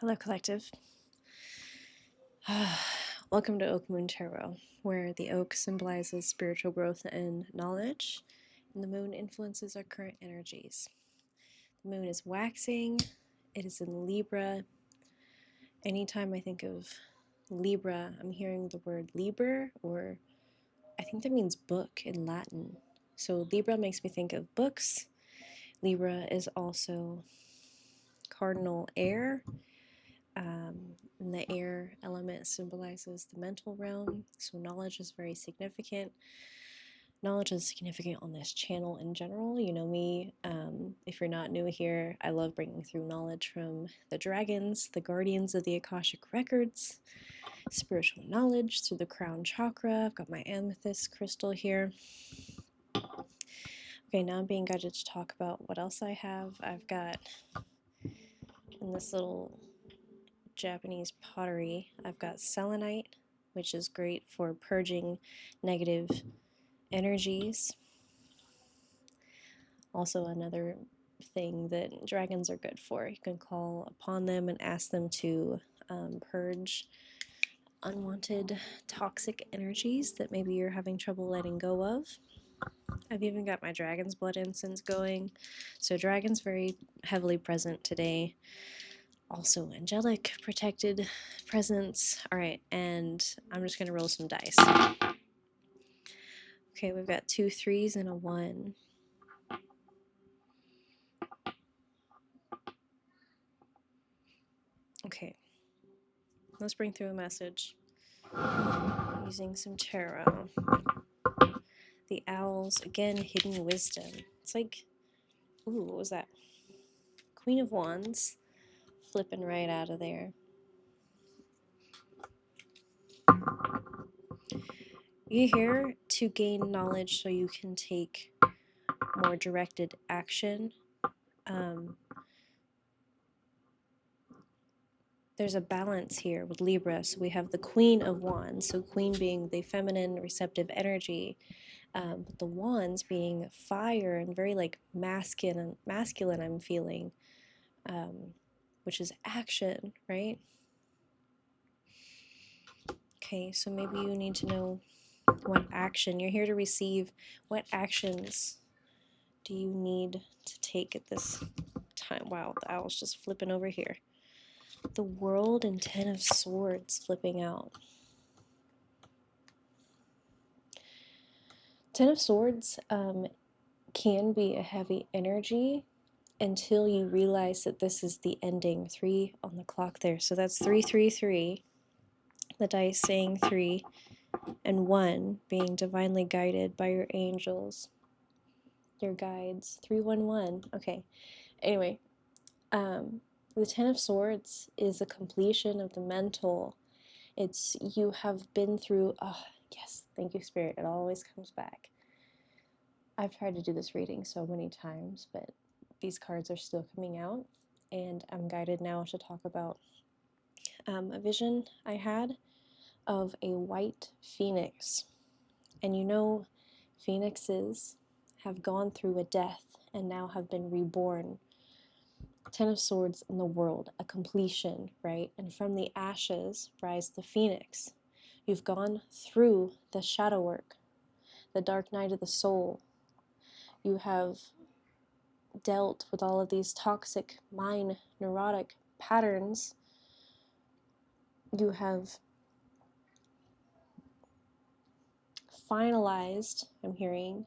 Hello, Collective. Welcome to Oak Moon Tarot, where the oak symbolizes spiritual growth and knowledge, and the moon influences our current energies. The moon is waxing, it is in Libra. Anytime I think of Libra, I'm hearing the word liber, or I think that means book in Latin. So Libra makes me think of books. Libra is also cardinal air. And the air element symbolizes the mental realm, so knowledge is very significant. Knowledge is significant on this channel in general. You know me, if you're not new here, I love bringing through knowledge from the dragons, the guardians of the Akashic records, spiritual knowledge through the crown chakra. I've got my amethyst crystal here. Okay, now I'm being guided to talk about what else I have. I've got in this little Japanese pottery, I've got selenite, which is great for purging negative energies. Also, another thing that dragons are good for. You can call upon them and ask them to purge unwanted toxic energies that maybe you're having trouble letting go of. I've even got my dragon's blood incense going. So dragon's very heavily present today. Also angelic protected presence. All right, and I'm just gonna roll some dice. Okay, we've got 2 3s and a 1. Okay, let's bring through a message using some tarot. The owls, again, hidden wisdom. It's like, ooh, what was that? Queen of Wands, flipping right out of there. You're here to gain knowledge so you can take more directed action. There's a balance here with Libra. So we have the Queen of Wands, so Queen being the feminine, receptive energy, but the Wands being fire and very like masculine I'm feeling, which is action, right? Okay, so maybe you need to know what action you're here to receive. What actions do you need to take at this time? Wow, the owl's just flipping over here. The World and 10 of Swords flipping out. 10 of Swords can be a heavy energy until you realize that this is the ending. 3 on the clock there. So that's 3, 3, 3. The dice saying 3 and 1 being divinely guided by your angels, your guides. 3, 1, 1. Okay. Anyway, the 10 of Swords is a completion of the mental. It's you have been through, oh, yes, thank you, Spirit. It always comes back. I've tried to do this reading so many times, but these cards are still coming out, and I'm guided now to talk about a vision I had of a white phoenix. And you know, phoenixes have gone through a death and now have been reborn. 10 of Swords in the world, a completion, right? And from the ashes rise the phoenix. You've gone through the shadow work, the dark night of the soul. You have dealt with all of these toxic, mind, neurotic patterns. You have finalized, I'm hearing,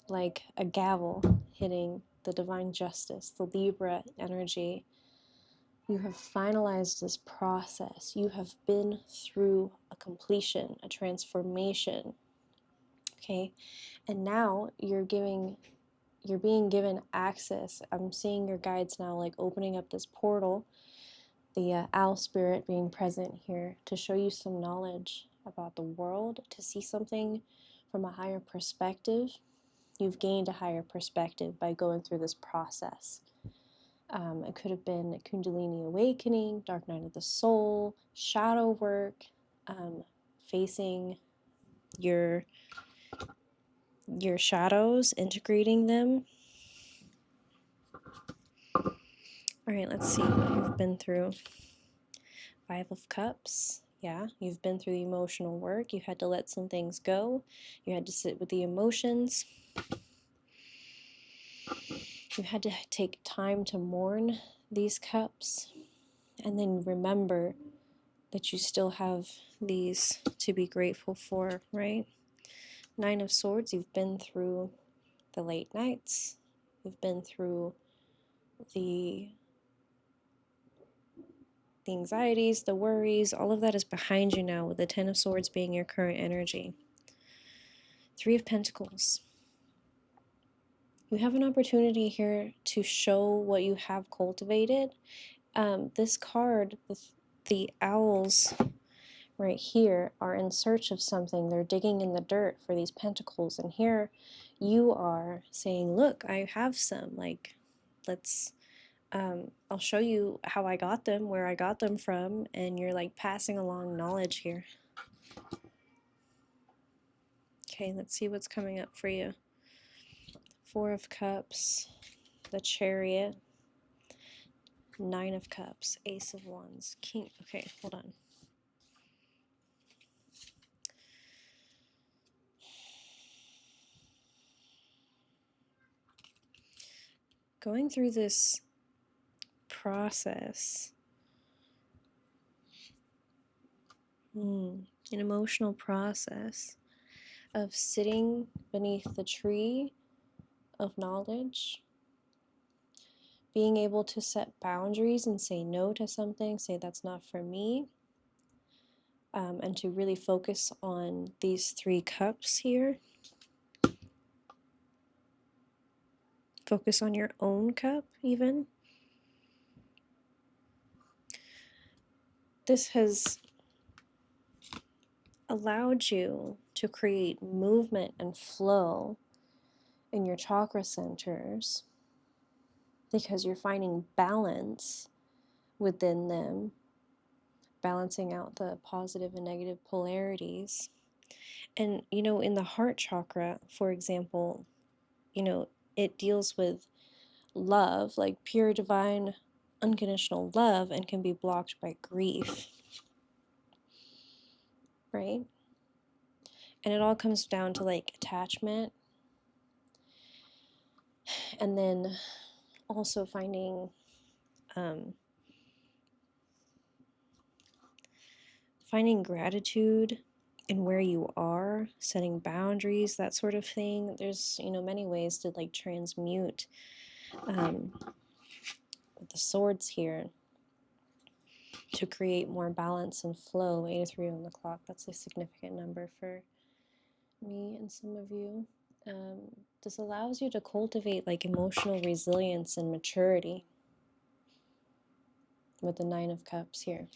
like a gavel hitting the divine justice, the Libra energy. You have finalized this process. You have been through a completion, a transformation. Okay? And now you're being given access. I'm seeing your guides now like opening up this portal, the owl spirit being present here to show you some knowledge about the world, to see something from a higher perspective. You've gained a higher perspective by going through this process. It could have been a Kundalini awakening, dark night of the soul, shadow work, facing your shadows, integrating them. All right, let's see what you've been through. Five of Cups. Yeah, you've been through the emotional work. You had to let some things go. You had to sit with the emotions. You had to take time to mourn these cups. And then remember that you still have these to be grateful for, right? Nine of Swords, you've been through the late nights. You've been through the anxieties, the worries, all of that is behind you now, with the Ten of Swords being your current energy. Three of Pentacles. You have an opportunity here to show what you have cultivated. This card, the owls right here, are in search of something. They're digging in the dirt for these pentacles. And here you are saying, look, I have some. Like, let's... I'll show you how I got them, where I got them from, and you're like passing along knowledge here. Okay, let's see what's coming up for you. Four of Cups, the Chariot, Nine of Cups, Ace of Wands, King. Okay, hold on. Going through this process, an emotional process of sitting beneath the tree of knowledge, being able to set boundaries and say no to something, say that's not for me, and to really focus on these three cups here. Focus on your own cup, even. This has allowed you to create movement and flow in your chakra centers because you're finding balance within them, balancing out the positive and negative polarities. And, you know, in the heart chakra, for example, you know, it deals with love, like pure divine unconditional love, and can be blocked by grief, right? And it all comes down to like attachment, and then also finding finding gratitude in where you are, setting boundaries, that sort of thing. There's, you know, many ways to like transmute with the swords here to create more balance and flow. 83 on the clock, that's a significant number for me and some of you. This allows you to cultivate like emotional resilience and maturity with the Nine of Cups here.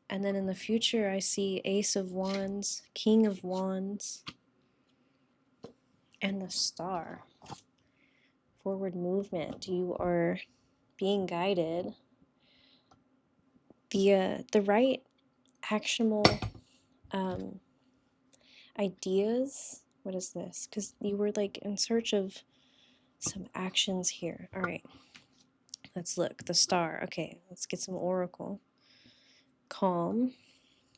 And then in the future, I see Ace of Wands, King of Wands, and the Star. Forward movement. You are being guided. The right actionable ideas. What is this? Because you were like in search of some actions here. All right, let's look. The Star. Okay, let's get some oracle. Calm.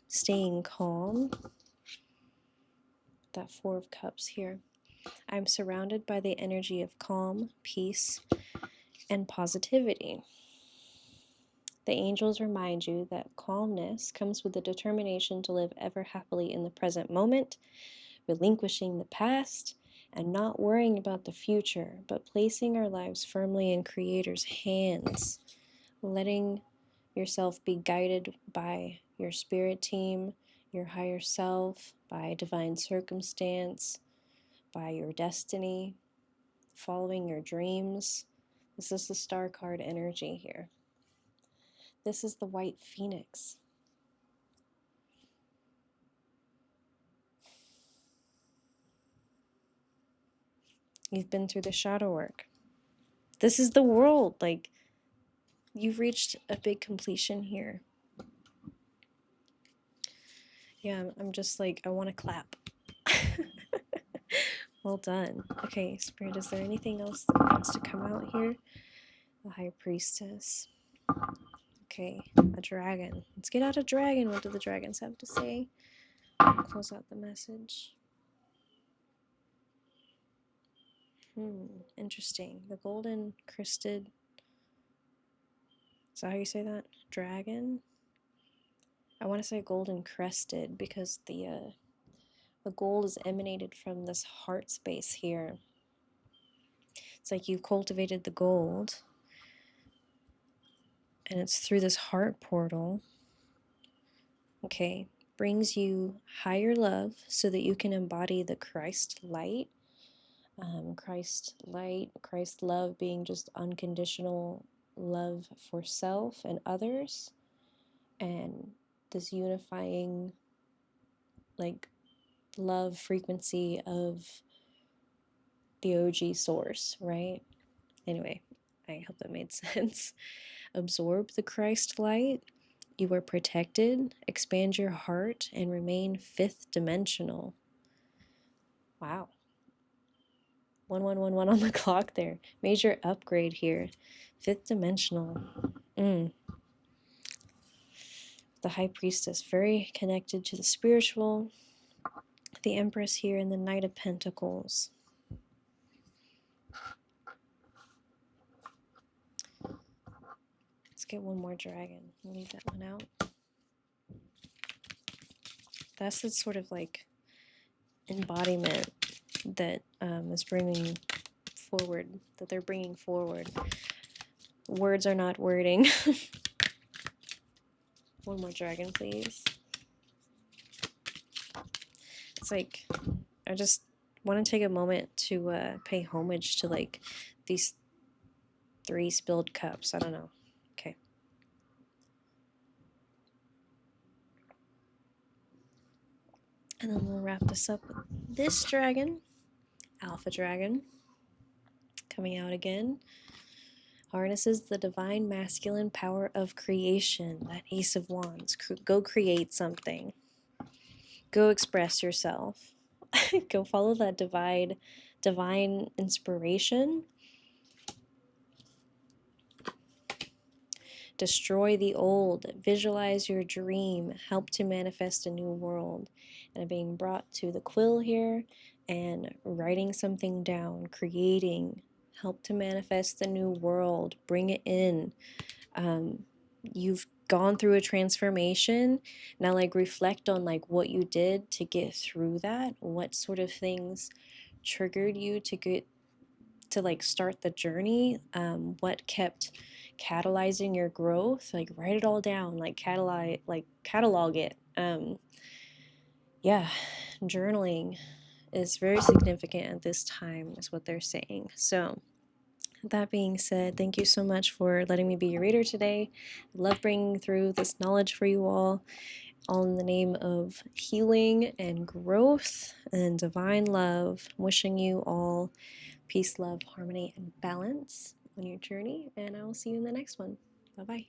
Staying calm. That Four of Cups here. I'm surrounded by the energy of calm, peace, and positivity. The angels remind you that calmness comes with the determination to live ever happily in the present moment, relinquishing the past, and not worrying about the future, but placing our lives firmly in Creator's hands, letting yourself be guided by your spirit team, your higher self, by divine circumstance, by your destiny, following your dreams. This is the Star card energy here. This is the White Phoenix. You've been through the shadow work. This is the world. Like, you've reached a big completion here. Yeah, I'm just like, I want to clap. Well done. Okay, Spirit, is there anything else that wants to come out here? The High Priestess. Okay, a dragon. Let's get out a dragon. What do the dragons have to say? Close out the message. Interesting. The golden crested. Is that how you say that? Dragon? I want to say golden crested because the gold is emanated from this heart space here. It's like you cultivated the gold, and it's through this heart portal. Okay, brings you higher love so that you can embody the Christ light. Christ light, Christ love being just unconditional love for self and others, and this unifying like love frequency of the OG source, right? Anyway, I hope that made sense. Absorb the Christ light. You are protected. Expand your heart and remain fifth dimensional. Wow. 1111 on the clock there. Major upgrade here. Fifth dimensional. The High Priestess, very connected to the spiritual. The Empress here in the Knight of Pentacles. Let's get one more dragon. Leave that one out. That's the sort of like embodiment that is bringing forward, that they're bringing forward. Words are not wording. One more dragon, please. It's like, I just want to take a moment to pay homage to like these 3 spilled cups. I don't know. Okay. And then we'll wrap this up with this dragon, Alpha Dragon, coming out again. Harnesses the divine masculine power of creation, that Ace of Wands. Go create something. Go express yourself. Go follow that divine inspiration. Destroy the old. Visualize your dream. Help to manifest a new world. And I'm being brought to the quill here and writing something down, creating. Help to manifest the new world. Bring it in. You've gone through a transformation. Now like reflect on like what you did to get through that. What sort of things triggered you to like start the journey? What kept catalyzing your growth? Like write it all down, like catalog it. Yeah, journaling is very significant at this time, is what they're saying. So that being said, thank you so much for letting me be your reader today. I love bringing through this knowledge for you all in the name of healing and growth and divine love. Wishing you all peace, love, harmony, and balance on your journey, and I will see you in the next one. Bye-bye.